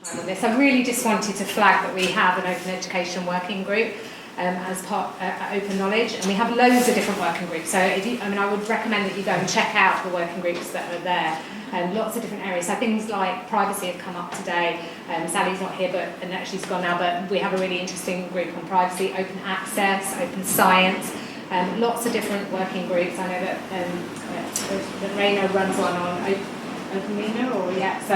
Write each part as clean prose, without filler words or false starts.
time on this. I really just wanted to flag that we have an open education working group as part Open Knowledge, and we have loads of different working groups. So I would recommend that you go and check out the working groups that are there. Lots of different areas. So things like privacy have come up today. Sally's not here, and actually she's gone now, but we have a really interesting group on privacy, open access, open science, lots of different working groups. I know that Raina runs one on OpenMena, so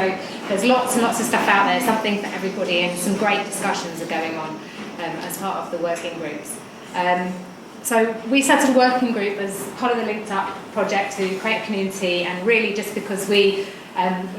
there's lots and lots of stuff out there, something for everybody, and some great discussions are going on as part of the working groups. So we set a working group as part of the Linked Up project to create a community, and really just because a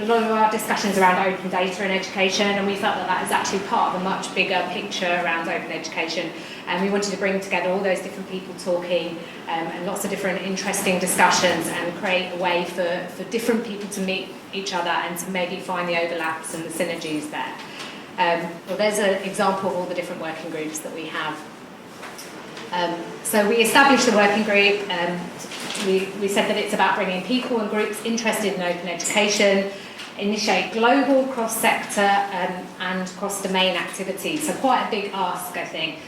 lot of our discussions around open data in education, and we felt that is actually part of a much bigger picture around open education, and we wanted to bring together all those different people talking and lots of different interesting discussions, and create a way for different people to meet each other and to maybe find the overlaps and the synergies there. Well, there's an example of all the different working groups that we have. So we established the working group. We said that it's about bringing people and groups interested in open education, initiate global, cross-sector and cross-domain activities. So quite a big ask, I think,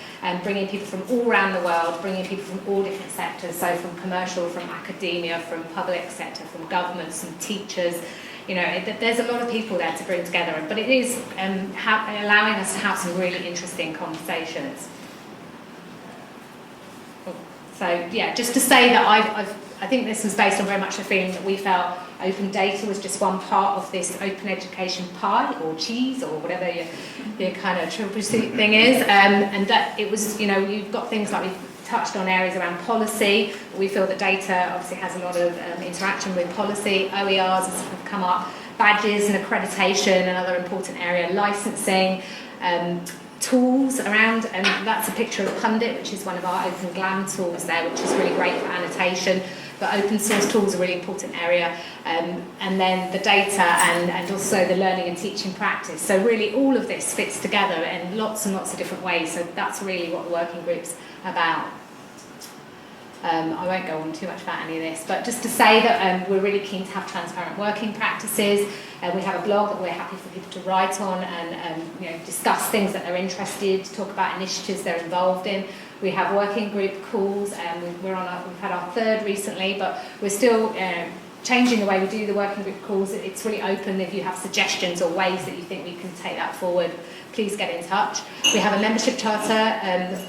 bringing people from all around the world, bringing people from all different sectors, so from commercial, from academia, from public sector, from governments, from teachers. There's a lot of people there to bring together, but it is allowing us to have some really interesting conversations. So yeah, just to say that I think this was based on very much the feeling that we felt open data was just one part of this open education pie or cheese or whatever your kind of triple pursuit thing is, and that it was, you've got things like we've touched on areas around policy. We feel that data obviously has a lot of interaction with policy. OERs have come up, badges and accreditation, another important area, licensing, tools around, and that's a picture of Pundit, which is one of our open GLAM tools there, which is really great for annotation. But open source tools are a really important area, and then the data and also the learning and teaching practice. So really all of this fits together in lots and lots of different ways. So that's really what the working group's about. I won't go on too much about any of this, but just to say that we're really keen to have transparent working practices. We have a blog that we're happy for people to write on and discuss things that they're interested, talk about initiatives they're involved in. We have working group calls, and we've had our third recently, but we're still changing the way we do the working group calls. It's really open. If you have suggestions or ways that you think we can take that forward, please get in touch. We have a membership charter.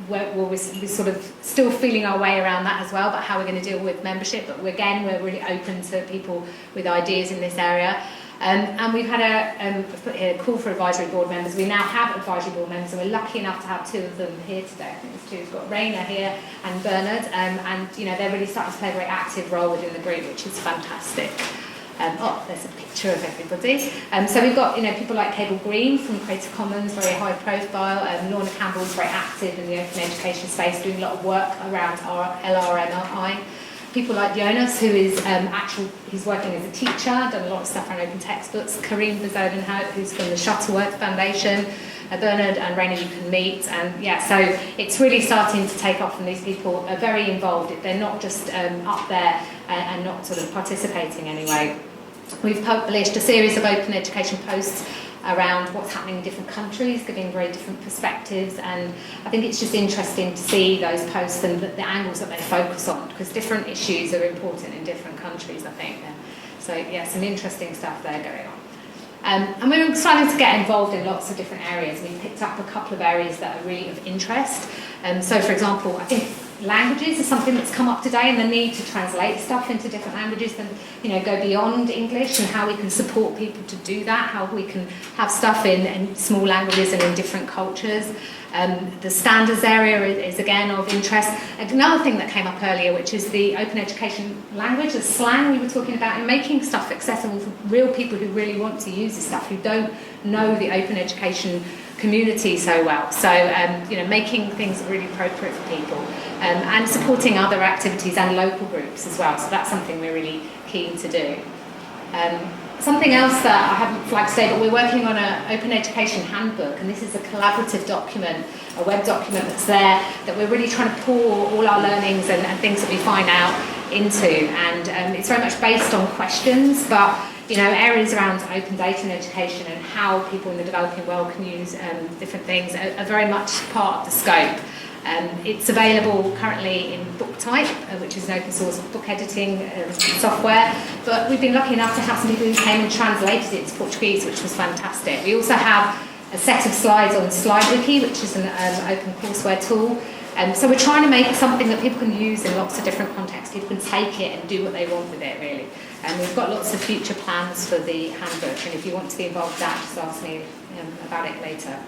We're sort of still feeling our way around that as well, but how we're going to deal with membership. But we're really open to people with ideas in this area. And we've had a call for advisory board members. We now have advisory board members, and we're lucky enough to have two of them here today. I think there's two. We've got Raina here and Bernard, and they're really starting to play a very active role within the group, which is fantastic. There's a picture of everybody. So we've got people like Cable Green from Creative Commons, very high profile. Lorna Campbell's very active in the open education space, doing a lot of work around our LRMI. People like Jonas, who is he's working as a teacher, done a lot of stuff around open textbooks. Kareem Bezodenhout, who's from the Shuttleworth Foundation. Bernard and Raina you can meet, and so it's really starting to take off, and these people are very involved. They're not just up there and not sort of participating anyway. We've published a series of open education posts around what's happening in different countries, giving very different perspectives, and I think it's just interesting to see those posts and the angles that they focus on, because different issues are important in different countries, I think. So yeah, some interesting stuff there going on. And we're starting to get involved in lots of different areas. We've picked up a couple of areas that are really of interest. So for example, I think languages is something that's come up today, and the need to translate stuff into different languages and go beyond English, and how we can support people to do that, how we can have stuff in small languages and in different cultures. The standards area is again of interest. Another thing that came up earlier, which is the open education language, the slang we were talking about, and making stuff accessible for real people who really want to use this stuff, who don't know the open education community so well. So making things really appropriate for people, and supporting other activities and local groups as well. So that's something we're really keen to do. Something else that I haven't flagged today, but we're working on an open education handbook, and this is a collaborative document, a web document that's there, that we're really trying to pour all our learnings and things that we find out into, and it's very much based on questions, but areas around open data and education and how people in the developing world can use different things are very much part of the scope. It's available currently in BookType, which is an open source book editing software, but we've been lucky enough to have some people who came and translated it to Portuguese, which was fantastic. We also have a set of slides on SlideWiki, which is an open courseware tool. So we're trying to make something that people can use in lots of different contexts. People can take it and do what they want with it, really. And we've got lots of future plans for the handbook, and if you want to be involved with that, just ask me about it later.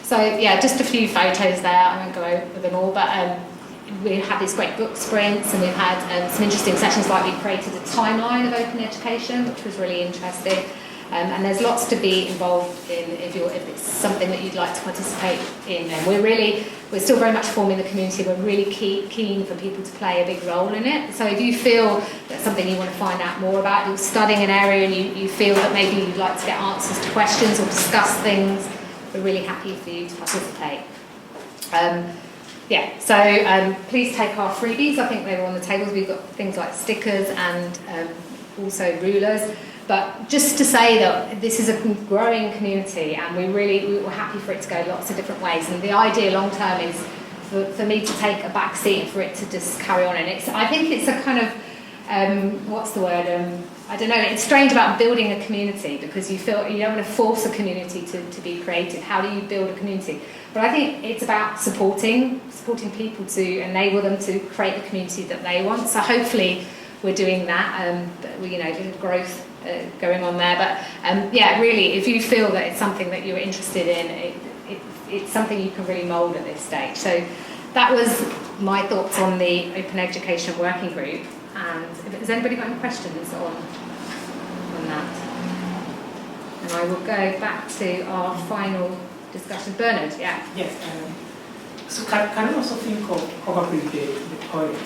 So yeah, just a few photos there. I won't go over them all, but we had these great book sprints, and we've had some interesting sessions, like we created a timeline of open education, which was really interesting. And there's lots to be involved in if it's something that you'd like to participate in. And we're still very much forming the community. We're really keen for people to play a big role in it. So if you feel that's something you want to find out more about, you're studying an area and you feel that maybe you'd like to get answers to questions or discuss things, we're really happy for you to participate. So please take our freebies. I think they were on the tables. We've got things like stickers and also rulers. But just to say that this is a growing community, and we were happy for it to go lots of different ways. And the idea long term is for me to take a back seat and for it to just carry on. And I think it's a kind of, what's the word? I don't know, it's strange about building a community, because you feel you don't want to force a community to be creative. How do you build a community? But I think it's about supporting people to enable them to create the community that they want. So hopefully we're doing that, there's growth going on there. But really, if you feel that it's something that you're interested in, it's something you can really mould at this stage. So that was my thoughts on the Open Education Working Group. And has anybody got any questions on that? And I will go back to our final discussion. Bernard, yeah? Yes. So can you also think of probably the point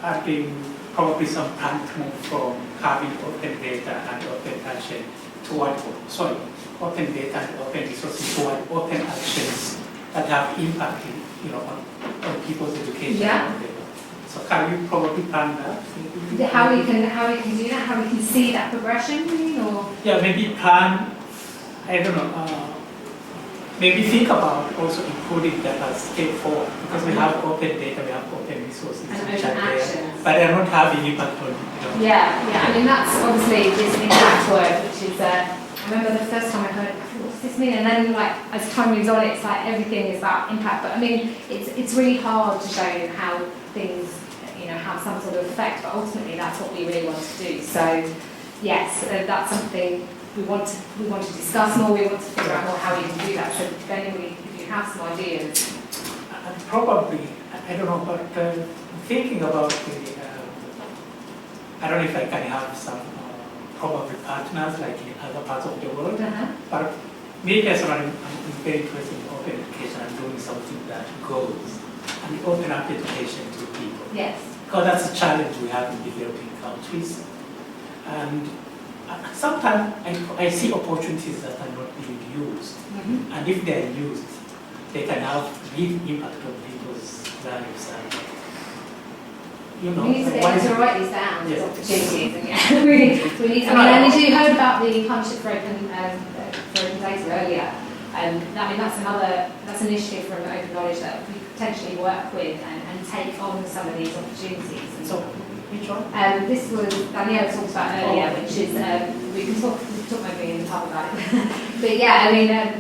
of being probably some plan to move from having open data and open action toward, open data and open resources toward open actions that have impact, on people's education. Yeah. So can you probably plan that? How we can do that? How we can see that progression, or? Yeah, maybe plan. I don't know. Maybe think about also including that as step forward, because we have open data, we have open resources, and which open are actions. there, but they're not having impact on. Yeah. I mean, that's obviously this impact word, which is. I remember the first time I heard it, what's this mean? And then, as time moves on, it's like everything is about impact. But I mean, it's really hard to show you how things, have some sort of effect. But ultimately, that's what we really want to do. So, yes, that's something we want to discuss more. We want to figure out more how we can do that. So, if you have some ideas, probably, I don't know, but thinking about the, I don't know if I can have some. Probably partners like in other parts of the world, but me personally, I'm very interested in open education and doing something that goes and open up education to people. Yes. Because that's a challenge we have in developing countries. And sometimes I see opportunities that are not being used. And if they are used, they can have big impact on people's lives. We need to write these down, these opportunities, and we need. And as you heard about the Partnership for Open Data earlier, that's an initiative from Open Knowledge that we potentially work with and take on some of these opportunities. And so, which one? This was Danielle talked about earlier, which is we can talk maybe in the pub about it. But yeah,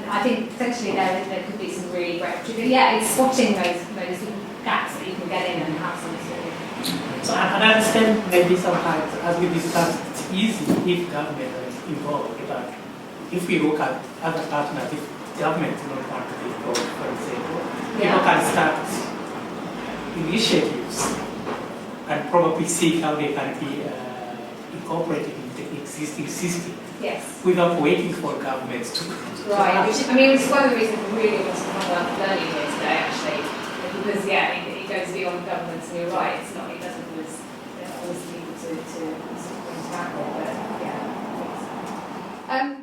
I think potentially there could be some really great opportunities. Yeah, it's spotting those gaps that you can get in and have some sort of. So I understand maybe sometimes, as we discussed, it's easy if government is involved, but if we look at other partners, if government is not want to be involved, for example, people can start initiatives and probably see how they can be incorporated in the existing system. Yes. Without waiting for governments to. Right, which is one of the reasons we really want to come about learning here today, actually, because it goes beyond governments, and you're right, it doesn't always need to interact with, but yeah.